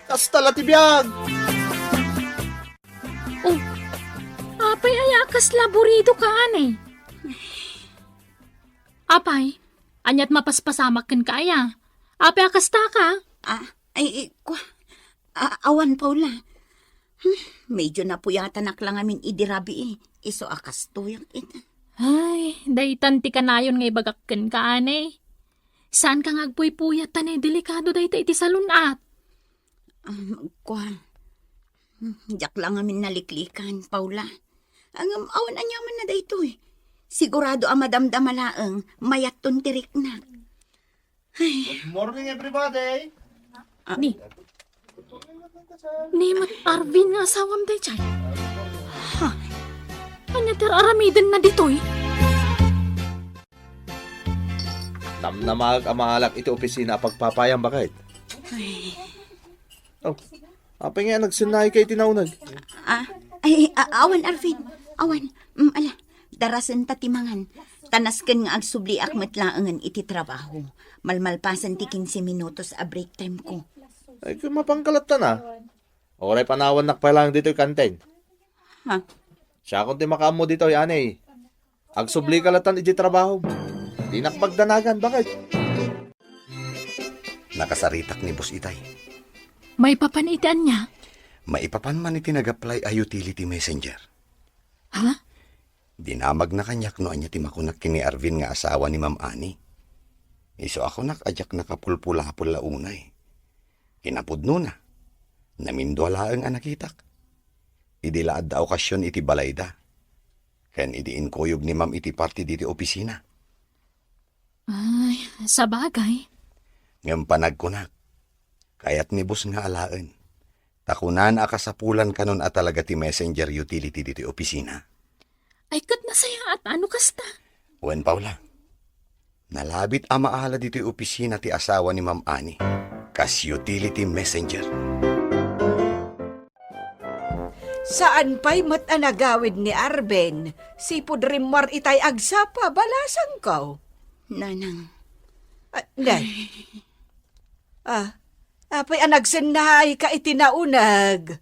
Kastala tibiyag! Apay ay akas laborido ka, anay. Apay, anyat mapaspasamak ken kaya. Apay akasta ka. Awan, Paula. Medyo napuyatan lang amin idirabi Iso akas tuyak ita. Ay, daytan ti kanayon nga ibagakken ka ane. Saan ka ngagpuy-puyatan delikado dayta iti salunat. Jak lang amin naliklikan, Paula. Ang awan anyaman na daytoy. Sigurado madamdamalaang mayat ton tirik na. Good morning, everybody! Ni mat Arvin nga asawam day chay. Ha? Anya ter aramiden na ditoy? Namnamag amalak iti opisina pagpapayang bakit? Oh, apa nga nagsinay kay tinaunag? Awan, Arvin. Awan. Ala, darasan tatimangan. Tanasken nga agsubli akmet laangan iti trabaho. Malmalpasan ti 15 minutos a break time ko. Ay, kung mapangkalat ta na. Oray panawan nakpalang dito yung kantin. Ha? Siya kung ti makaamo dito yan Agsubli kalatan iti trabaho. Di nakpagdanagan, bakit? Nakasaritak ni Boss Itay. May papanitian niya. Maipapan man iti nag-apply a utility messenger. Ha? Dinamag na kanyak no anya ti makunak kini Arvin nga asawa ni Ma'am Ani. Iso ako nakajak nakapulpulapul la unay. Kinapudno na. Namindwala ang anakitak. Idilaad da okasyon iti balayda. Ken idiin kuyog ni Ma'am iti party diti opisina. Ay, sa bagay. Ngam panagkunak. Kayat ni Boss nga alaan. Takunan akasapulan kanon at talaga ti messenger utility diti opisina. Ay, kat nasaya at ano kasta? Wen Paula. Nalabit amaala dito yung opisina ti asawa ni Ma'am Ani. Kas utility messenger. Saan pa'y matanagawid ni Arben? Si Pudrimar itay agsapa, balasang ko. Nanang. Nay. Apay anagsenay ka itinaunag.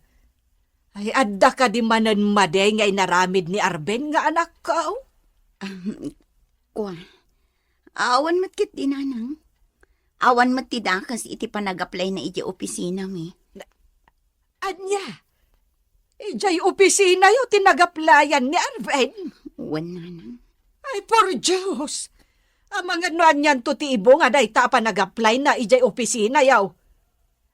Ay, adda ka di manan maday ngay naramid ni Arben nga anak ko. Awan matkit di, Nanang. Awan mattidakas iti panag-apply na iti opisina mi. Anya? Ijay opisina yo tinagaplayan ni Arben. Wan, Nanang. Ay, por Diyos. Ang mga nuan yan to ti ibo nga day ta panag-apply na ijay opisina yaw.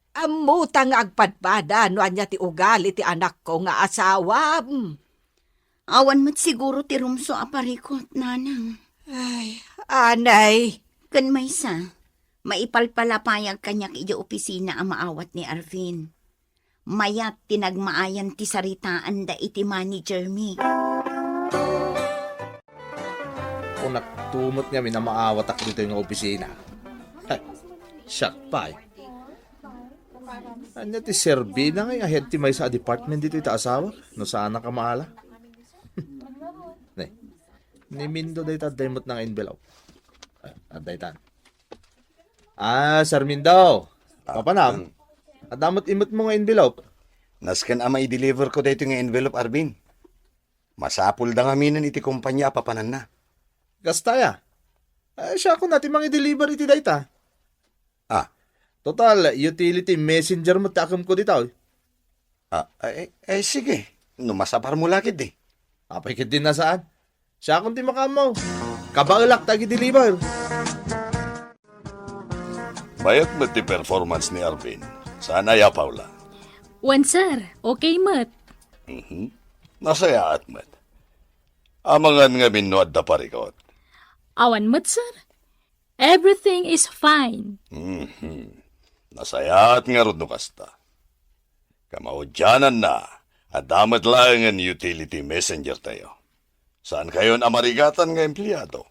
Amuta nga agpadpada nuan niya ti ugali ti anak ko nga asawa. Awan mat siguro ti rumso aparikot, Nanang. Ay, anay. Kan maysa, maipalpalapayag kanyak iti opisina ang maawat ni Arvin. Mayat tinagmaayan ti saritaan da iti manager mi. Kung naktumot niya, minamaawatak dito yung opisina. Ay, shot pa Anya ti Serbina nga ahead ti may sa department dito ita asawa. No saan ka maala? Ni Mindo day ta daymot ng envelope. Aday tan. Sir Mindo. Papanam. Adamot imot mo nga envelope. Nasken ama i-deliver ko dito nga envelope, Arvin. Masapul da nga minan iti kumpanya apapanan na. Gastaya. Siya ako natin mga i-deliver iti dayta. Total, utility messenger mo takam ko dito. Sige. Numasapar mo lakit Apay din na saan? Siya akong ti makamaw. Kabalak tagi deliver. Bayat mo ti performance ni Arvin. Sana ya, Paula. Wan sir, okay mat. Nasaya at mat. Amangan nga minuad da parikot. Awan mat sir. Everything is fine. Nasaya at nga rod no kasta. Kamaudyanan na. Adamat lang ang utility messenger tayo. Saan kayon amarigatan nga empleyado?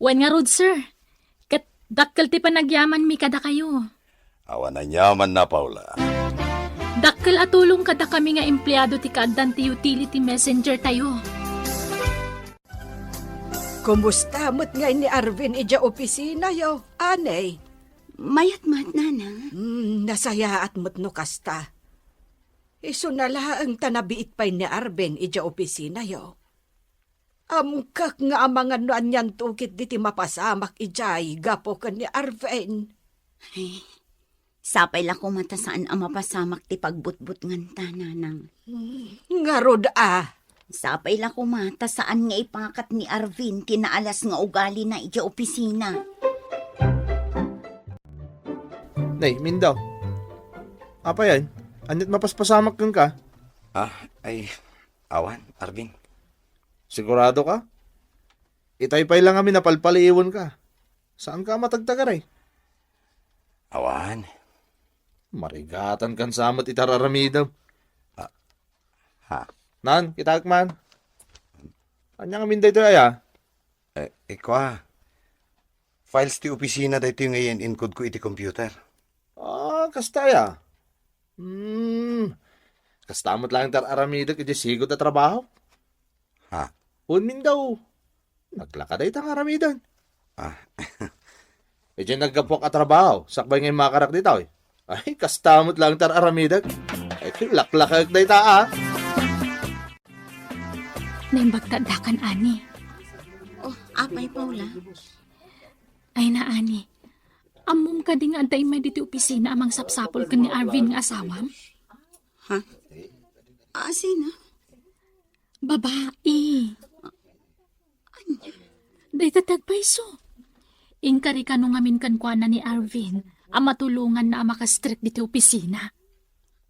Wan nga rod sir. Kat dakkel ti panagyaman mi kada kayo. Awan na nyaman na, Paula. Dakkel atulong kada kami nga empleyado ti kaddan ti utility messenger tayo. Kumusta mo't nga ni Arvin ija opisina yo, anay? Mayat-mat, Nanang. Nasaya at mo't no kasta. Iso na ang tanabiit pa'y ni Arben ija opisina yo. Amkak nga amangan no anyan tukit diti mapasamak ijay gapo kan ni Arvin. Ay, sapay la ko mata saan ang mapasamak ti pagbutbut ngan tananang. Nga rod Sapay la ko mata saan nga ipakat ni Arvin tinaalas nga ugali na ija opisina. Nay, Mindaw. Apa yan? Anit mapaspasamak kang ka? Ay, awan, Arvin. Sigurado ka? Itaypay lang kami na palpaliiwan ka. Saan ka matagtagar eh? Awan. Marigatan kan samot itararamidam. Ha? Nan, kitag man. Anya kami dito ay Ikaw files ti opisina dito yung ngayon encode ko iti computer. Kastaya. Kastamot lang tararamida kaya sigot na trabaho. Ha? Unmin daw. Naglakad ay tang aramidan. Diyan nagkapok at trabaho. Sakbay ngayon makarak dito eh. Ay, kastamot lang tararamida. Ay, laklakag na ita Naimbagtadakan, ani. Oh, apay Paula. Ay na, ani. Amom ka ding antay may diti opisina amang sapsapol ka ni Arvin nga asawam? Ha? Sino? Babae. Day tatagpaiso. Inkari ka nung amin kankwana ni Arvin, ang matulungan na makastrik diti opisina.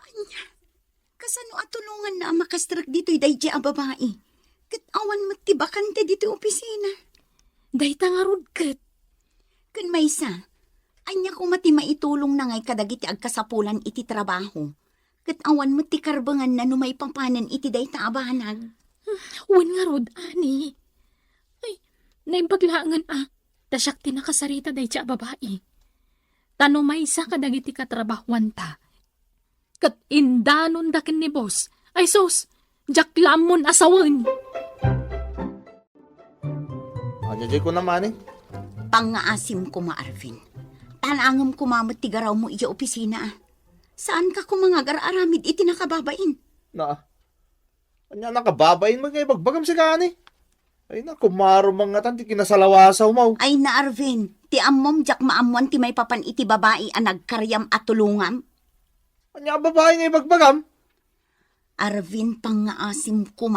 Anya, kasano atulungan na ang makastrak dito'y daydi ang babae? Katawan matibakan te dito opisina. Day tangarod kat. Kun maysa, anya ko mati maitulong na ngay kadagiti agkasapulan iti trabaho. Katawan mati karbangan na numay pampanan iti day taabanag. Wan nga rod, ani. Ay, naimbaglaangan tasyak tinakasarita day siya babae. Tano may isa kadagiti katrabahuan ta. Kat indanon dakin ni boss. Ay sos, jaklamon asawan. Anya jay ko naman eh. Pangaasim ko Arvin. Tanangam kumamot ti garaw mo iya opisina. Saan ka kumangagar aramid iti nakababain? Anya nakababain mo ngayon bagbagam si Kani. Ay na, kumaro mga tan, ti kinasalawasaw mo. Ay na Arvin, ti ammom jak maamuan ti may papan iti babae ang nagkaryam at tulungam. Anya babae ngayon bagbagam? Arvin, pangaasim ko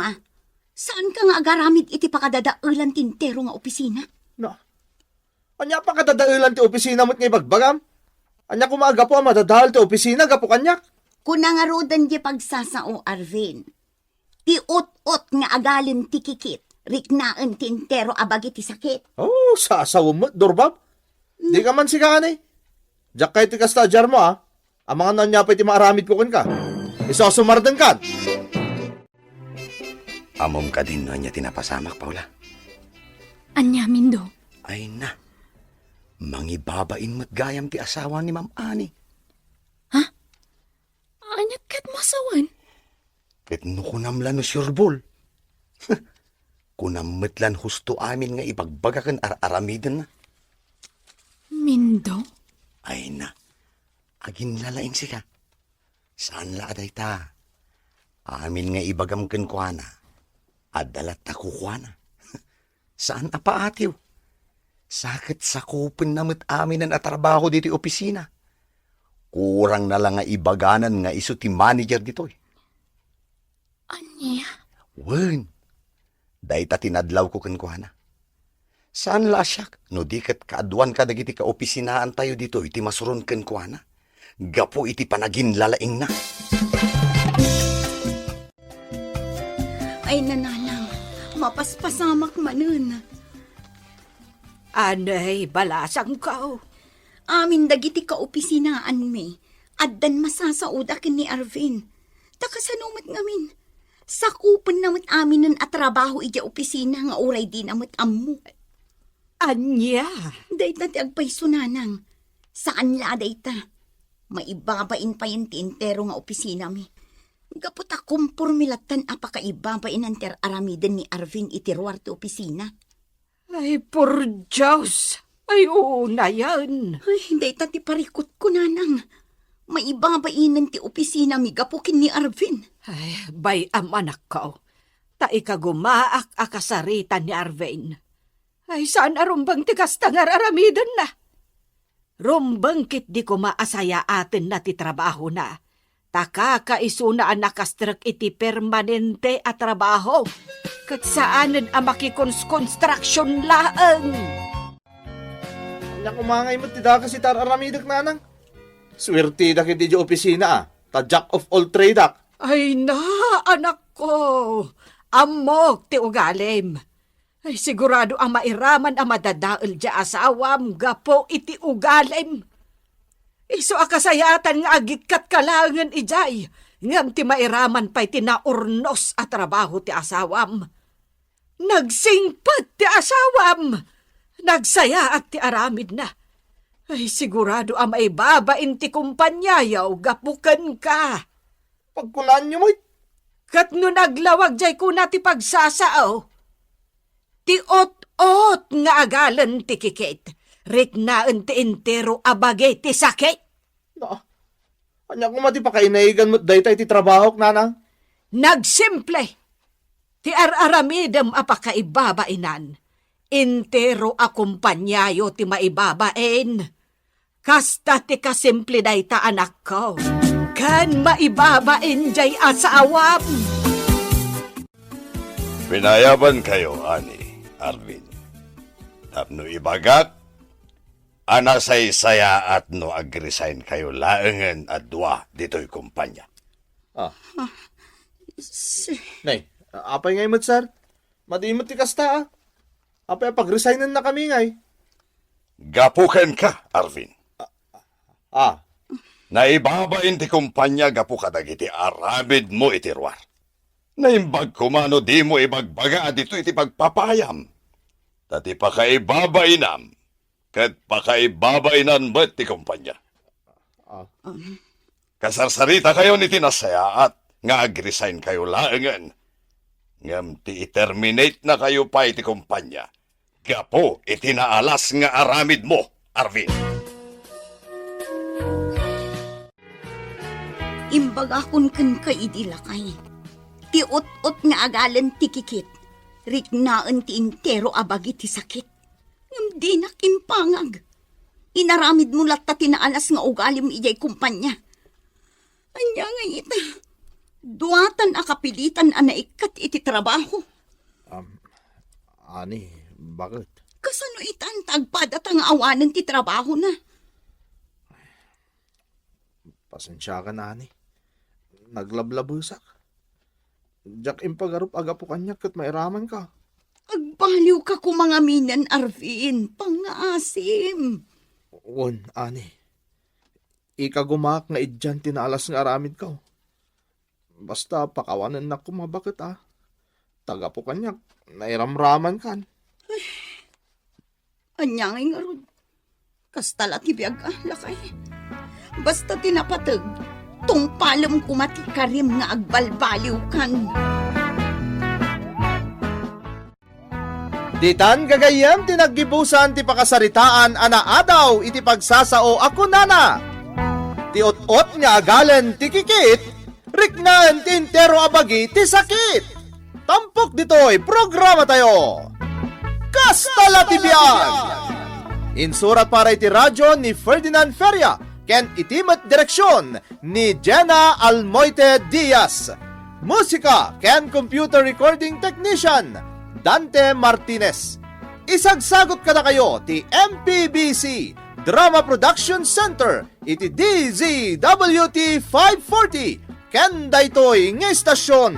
Saan ka nga agaramid iti pakadadaulan tintero nga opisina? Anya pa kadadailan ti opisina mo't ngayon bagbagam? Anya kumaga po ang madadahal ti opisina, gapo kanyak. Kunangarodan di pagsasao, Arvin. Ti ut-ut nga agalin ti kikit. Riknaan ti intero abagi ti sakit. Oh, sasaw mo, Dorbab. Di ka man si Kani. Diyak kayo ti kastadyar mo Ang mga nanyapay ti maaramid ko ka. Isosumardan ka. Amom ka din no niya tinapasamak, Paula. Anya, Mindo. Ay na. Mangibabain mo't gayam ti asawa ni Ma'am Ani. Anyat kat masawan? Ket no kunamlan no surebol. Kunammetlan husto amin nga ibagbagakan aramidan na. Mindo? Ay na. Agin lalaing sika. Saan la aday ta? Amin nga ibagamkan ko na. Adalat na kukwana. Saan apaatiw? Sakit sakupin namit amin ang atrabaho dito opisina. Kurang na lang nga ibaganan nga iso ti manager ditoy. Anya? Wen. Day ta tinadlaw ko kankwana. Saan la asyak? No di kat kaaduan ka dagiti ka opisinaan tayo dito iti masuron kankwana. Gapo iti panagin lalaing na. Ay nanalang, mapaspasamak manun. Anay, balasang ka. Amin dagiti ka opisinaan mi. Addan masasaod akin ni Arvin. Takasanumat ngamin. Sakupan namat amin nun at trabaho ija opisina nga uray din amat ammo. Anya? Dayta ti agpayso nanang. Saan la dayta? Maibabain pa yan ti intero nga opisina mi. Gapot akumpor milatan apakaibabain ang ter-aramiden ni Arvin itiruar ti opisina. Ay, por Diyos. Ay, oo na yan. Ay, dayta ti parikot ko nanang. Maibabainan ti opisina mi gapukin ni Arvin. Ay, bay am anak ko. Ta ikagumaak akasaritan ni Arvin. Ay saan arumbang tikas tangar aramidon na? Rumbang kit di ko maasaya atin na ti trabaho na. Takakaisuna ang nakastrek iti permanente at trabaho. Kat saanan ang makikons-construction laang. Anya kumangay mo ti da kasi tar aramidak nanang. Swerte da kiti di opisina ta jack of all trade Ay na, anak ko. Amok ti ugalim. Ay sigurado ang mairaman ang madadaol di asawam gapo iti ugalim. Iso akasayatan nga agitkat kalangan ijay. Ngam ti mairaman pa'y tinaurnos at trabaho ti asawam. Nagsingpat ti asawam. Nagsaya at ti aramid na. Ay sigurado ang maibabain ti kumpanyayaw gapukan ka. Pagkulaan nyo mo. Kat no naglawag jay ko na ti pagsasao. Ti ot-ot nga agalan ti kikit. Riknaan ti entero abagay ti sakit. Anya kumati pa kainaigan mo daytay ti trabaho nanang. Nagsimple. Ti araramidam apakaibabainan. Entero akumpanyayo ti maibabain. Kasta ti kasimple dayta anak ko. Kan maibabain jay asawam. Pinayaban kayo, Ani, Arvin. Tapno ibagak, anasaysaya at no agresign kayo laengan at dua dito'y kumpanya. Nay, apay ngay mo't sir? Madimot ti kasta Apay pag-resignan na kami ngay. Gapukan ka, Arvin. Ah, Naibabain ti kumpanya gapu kadagiti aramid mo iti ruar. Naimbag kumano di mo ibagbaga dito iti pagpapayam. Tati pakaibabainam, kat pakaibabainan mo ti kumpanya. Kasarsarita kayo ni tinasaya at nga ag-resign kayo laengan. Ngam ti i-terminate na kayo pa iti kumpanya. Gapo itinaalas nga aramid mo, Arvin. Imbag akon kan kaidilakay. Ti ot-ot nga agalan ti kikit. Riknaan ti intero abagi ti sakit. Ngam di nakimpangag. Inaramid mo latta tinaalas nga ugalim ijay kumpanya. Anya nga ita. Duatan akapilitan anaikat iti trabaho. Ani, bakit? Kasano itan tagpadat ang awanan ti trabaho na. Pasensya ka na, Ani. Naglablabusak. Diyak impagarup agapo kanya kat mairaman ka. Agbaliw ka kumangaminan, Arvin. Pangaasim. Won, Ani. Ikagumak nga idyan tinaalas nga aramid ka. Basta pakawanan na kumabakit Taga po kanya, nairamraman kan. Anyangay nga ron. Kastala tibiyag lakay. Basta tinapatag, tungpalam kumati karim nga agbalbaliw kan. Ditan gagayam tinaggibusan ti pakasaritaan adaw iti pagsasao ako nana. Ti ot-ot nga agalan ti kikit, riknaan ti intero abagi ti sakit. Tampok dito'y programa tayo. Kastala ti biyag! Insurat para iti radyo ni Ferdinand Feria, ken itimat direksyon ni Jenna Almoite Diaz. Musika ken computer recording technician Dante Martinez. Isagsagot kada kayo ti MPBC Drama Production Center iti DZWT 540 ken daytoy nga istasyon.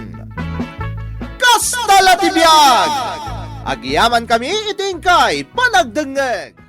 Kastala ti biyag! Agyaman kami itingkay panagdengeg.